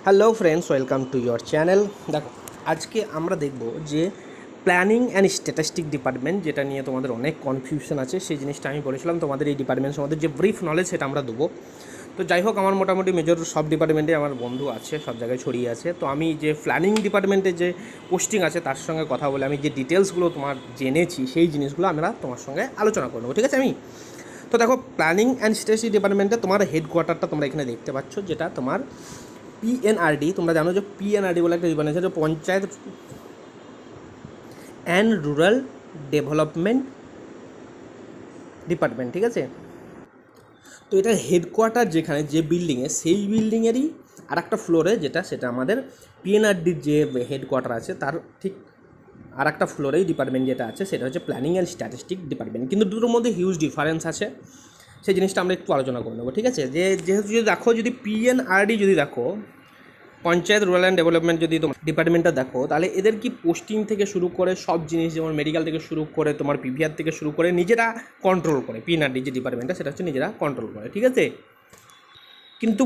Hello friends, welcome to your channel. দেখো, আজকে আমরা দেখব যে প্ল্যানিং অ্যান্ড স্ট্যাটিস্টিক ডিপার্টমেন্ট, যেটা নিয়ে তোমাদের অনেক কনফিউশন আছে, সেই জিনিসটা আমি বলেছিলাম তোমাদের এই ডিপার্টমেন্ট সম্বন্ধে যে ব্রিফ নলেজ সেটা আমরা দেবো। তো যাই হোক, আমার মোটামুটি মেজর সব ডিপার্টমেন্টে আমার বন্ধু আছে, সব জায়গায় ছড়িয়ে আছে। তো আমি যে প্ল্যানিং ডিপার্টমেন্টে যে পোস্টিং আছে তার সঙ্গে কথা বলে আমি যে ডিটেলসগুলো তোমার জেনেছি সেই জিনিসগুলো আমরা তোমার সঙ্গে আলোচনা করে নেবো, ঠিক আছে? তো দেখো, প্ল্যানিং অ্যান্ড স্ট্যাটিস্টিক ডিপার্টমেন্টে তোমার হেডকোয়ার্টারটা তোমরা এখানে দেখতে পাচ্ছ, যেটা তোমার পিএনআরডি। তোমরা জানো যে পিএনআরডি বলে একটা ডিপার্টমেন্ট আছে, panchayat and rural development department, ঠিক আছে? তো এটা হেডকোয়ার্টার যেখানে, যে বিল্ডিংয়ে, সেই বিল্ডিংয়েরই আর একটা ফ্লোরে, সেটা আমাদের পিএনআরডির যে হেডকোয়ার্টার আছে তার ঠিক আর একটা ফ্লোরেই ডিপার্টমেন্ট যেটা আছে সেটা হচ্ছে প্ল্যানিং অ্যান্ড স্ট্যাটিস্টিক ডিপার্টমেন্ট। কিন্তু দুটোর মধ্যে হিউজ ডিফারেন্স আছে, সেই জিনিসটা আমরা একটু আলোচনা করে নেবো, ঠিক আছে? যেহেতু যদি দেখো, যদি পিএনআরডি যদি দেখো, পঞ্চায়েত রুরাল অ্যান্ড ডেভেলপমেন্ট যদি তোমার ডিপার্টমেন্টটা দেখো, তাহলে এদের কি পোস্টিং থেকে শুরু করে সব জিনিস, যেমন মেডিকেল থেকে শুরু করে তোমার পিভিআর থেকে শুরু করে নিজেরা কন্ট্রোল করে। পিএনআরডি যে ডিপার্টমেন্টটা সেটা হচ্ছে নিজেরা কন্ট্রোল করে, ঠিক আছে? কিন্তু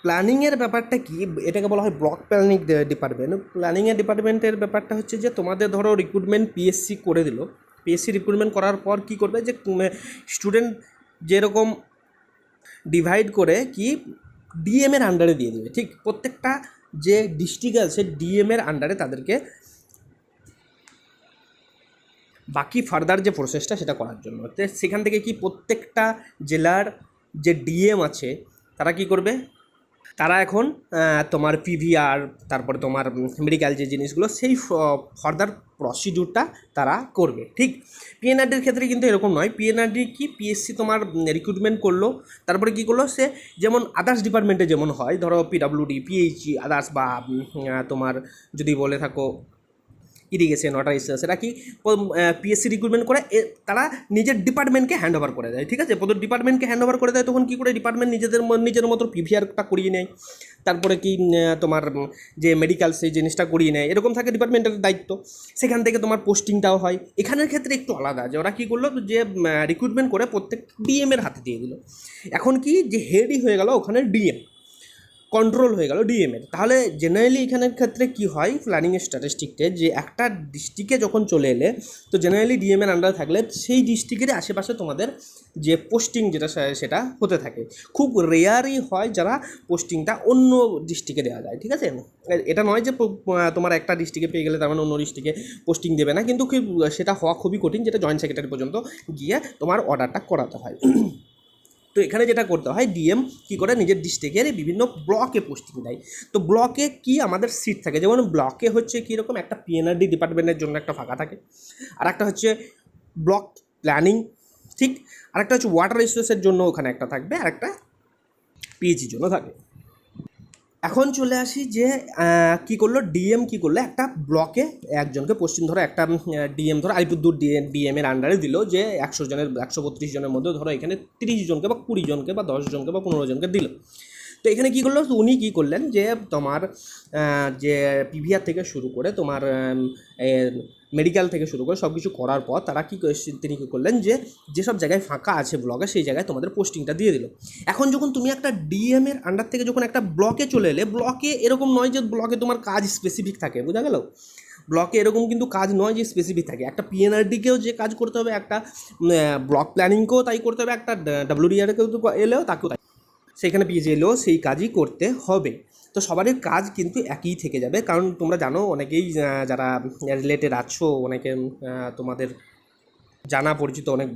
প্ল্যানিংয়ের ব্যাপারটা কি, এটাকে বলা হয় ব্লক প্ল্যানিং ডিপার্টমেন্ট। প্ল্যানিংয়ের ডিপার্টমেন্টের ব্যাপারটা হচ্ছে যে তোমাদের ধরো রিক্রুটমেন্ট পিএসসি করে দিল, পিএসসি রিক্রুটমেন্ট করার পর কী করবে, যে স্টুডেন্ট যেরকম ডিভাইড করে কি ডিএমের আন্ডারে দিয়ে দেবে, ঠিক? প্রত্যেকটা যে ডিস্ট্রিক্ট আছে ডিএমের আন্ডারে তাদেরকে বাকি ফার্দার যে প্রসেসটা সেটা করার জন্য। তো সেখান থেকে কি প্রত্যেকটা জেলার যে ডিএম আছে তারা কি করবে, তারা এখন তোমার পিভিআর, তারপরে তোমার মেডিকেল যে জিনিসগুলো, সেই ফার্দার প্রসিডিউরটা তারা করবে, ঠিক? পিএনআরডির ক্ষেত্রে কিন্তু এরকম নয়। পিএনআরডি কি, পিএসসি তোমার রিক্রুটমেন্ট করলো, তারপরে কী করলো, সে যেমন আদার্স ডিপার্টমেন্টে যেমন হয়, ধরো পিডাব্লিউডি, পিএইচই, আদার্স, বা তোমার যদি বলে থাকো ইরিগেশন, ওয়াটার রিসোর্স, সেটা কি পিএসসি রিক্রুটমেন্ট করে তারা নিজের ডিপার্টমেন্টকে হ্যান্ড ওভার করে দেয়, ঠিক আছে? প্রথম ডিপার্টমেন্টকে হ্যান্ড ওভার করে দেয়, তখন কী করে ডিপার্টমেন্ট নিজের মতো পিভিআরটা করিয়ে নেয়, তারপরে কি তোমার যে মেডিকেল সেই জিনিসটা করিয়ে নেয়, এরকম থাকে ডিপার্টমেন্টের দায়িত্ব। সেখান থেকে তোমার পোস্টিংটাও হয়। এখানের ক্ষেত্রে একটু আলাদা, যে ওরা কী করলো, যে রিক্রুটমেন্ট করে প্রত্যেক ডিএমের হাতে দিয়ে দিল। এখন কি, যে হেডই হয়ে গেল ওখানে ডিএম, কন্ট্রোল হয়ে গেল ডিএমের। তাহলে জেনারেলি এখানের ক্ষেত্রে কি হয়, প্ল্যানিং স্ট্যাটিস্টিক্সে, যে একটা ডিস্ট্রিক্টে যখন চলে এলে, তো জেনারেলি ডিএমের আন্ডারে থাকলে সেই ডিস্ট্রিক্টের আশেপাশে তোমাদের যে পোস্টিং যেটা সেটা হতে থাকে। খুব রেয়ারই হয় যারা পোস্টিংটা অন্য ডিস্ট্রিক্টে দেওয়া যায়, ঠিক আছে? এটা নয় যে তোমার একটা ডিস্ট্রিক্টে পেয়ে গেলে তার মানে অন্য ডিস্ট্রিক্টে পোস্টিং দেবে না, কিন্তু সেটা হওয়া খুবই কঠিন, যেটা জয়েন্ট সেক্রেটারি পর্যন্ত গিয়ে তোমার অর্ডারটা করাতে হয়। তো এখানে যেটা করতে হয়, ডিএম কী করে নিজের ডিস্ট্রিক্টের বিভিন্ন ব্লকে পোস্টিং দেয়। তো ব্লকে কি আমাদের সিট থাকে, যেমন ব্লকে হচ্ছে কীরকম, একটা পিএনআরডি ডিপার্টমেন্টের জন্য একটা ফাঁকা থাকে, আর একটা হচ্ছে ব্লক প্ল্যানিং, ঠিক? আর একটা হচ্ছে ওয়াটার রিসোর্সের জন্য ওখানে একটা থাকবে, আর একটা পিএইচির জন্য থাকবে। এখন চলে আসি যে কী করলো ডিএম, কী করলো, একটা ব্লকে একজনকে পোস্টিং, ধরো একটা ডিএম, ধরো আলিপুরদুর ডিএমের আন্ডারে দিল, যে 132 জনের মধ্যে ধরো এখানে 30 জনকে বা 20 জনকে বা 10 জনকে বা 15 জনকে দিল। তো এখানে কী করলো, উনি কী করলেন, যে তোমার যে পিভিআর থেকে শুরু করে তোমার মেডিকেল থেকে শুরু করে সব কিছু করার পর তিনি কী করলেন, যেসব জায়গায় ফাঁকা আছে ব্লকে, সেই জায়গায় তোমাদের পোস্টিংটা দিয়ে দিল। এখন যখন তুমি একটা ডিএমের আন্ডার থেকে যখন একটা ব্লকে চলে এলে, ব্লকে এরকম নয় যে ব্লকে তোমার কাজ স্পেসিফিক থাকে, বোঝা গেল? ব্লকে এরকম কিন্তু কাজ নয় যে স্পেসিফিক থাকে। একটা পিএনআরডিকেও যে কাজ করতে হবে, একটা ব্লক প্ল্যানিংকেও তাই করতে হবে, একটা ডাব্লিউডিআরকেও এলেও তাকেও তাই, সেখানে পিএইচি এলেও সেই কাজই করতে হবে। তো সবারই কাজ কিন্তু একই থেকে যাবে, কারণ তোমরা জানো, অনেকেই যারা রিলেটেড আছো, অনেকে তোমাদের জানা পরিচিত অনেক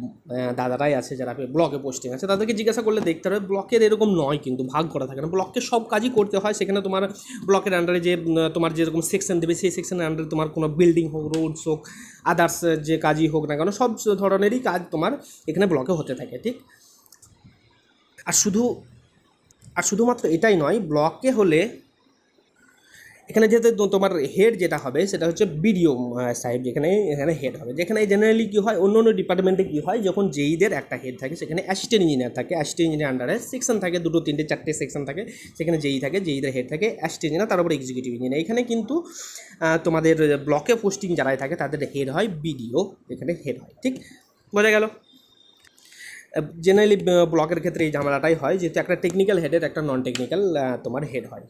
দাদারাই আছে যারা ব্লকে পোস্টিং আছে, তাদেরকে জিজ্ঞাসা করলে দেখতে হবে ব্লকের এরকম নয়, কিন্তু ভাগ করা থাকে না। ব্লকে সব কাজই করতে হয়। সেখানে তোমার ব্লকের আন্ডারে যে তোমার যেরকম সেকশন দেবে, সেই সেকশনের আন্ডারে তোমার কোনো বিল্ডিং হোক, রোডস হোক, আদার্স যে কাজই হোক না কেন, সব ধরনেরই কাজ তোমার এখানে ব্লকে হতে থাকে, ঠিক? আর শুধুমাত্র এটাই নয়, ব্লকে হলে এখানে যেহেতু তোমার হেড যেটা হবে সেটা হচ্ছে বিডিও সাহেব, এখানে হেড হবে। যেখানে জেনারেলি কী হয়, অন্য ডিপার্টমেন্টে কী হয়, যখন জেইদের একটা হেড থাকে, সেখানে অ্যাসিস্ট্যান্ট ইঞ্জিনিয়ার থাকে, অ্যাসিস্ট্যান্ট ইঞ্জিনিয়ার আন্ডারে সেকশন থাকে, 2, 3, 4টে সেকশন থাকে, সেখানে জেই থাকে, জেইদের হেড থাকে অ্যাসিস্ট্যান্ট ইঞ্জিনিয়ার, তার উপরে এক্সিকিউটিভ ইঞ্জিনিয়ার। এখানে কিন্তু তোমাদের ব্লকে পোস্টিং যারাই থাকে তাদের হেড হয় বিডিও, এখানে হেড হয়, ঠিক? বোঝা গেল? জেনারেলি ব্লকের ক্ষেত্রে এই ঝামেলাটাই হয়, যেহেতু একটা টেকনিক্যাল হেডের একটা নন টেকনিক্যাল তোমার হেড হয়।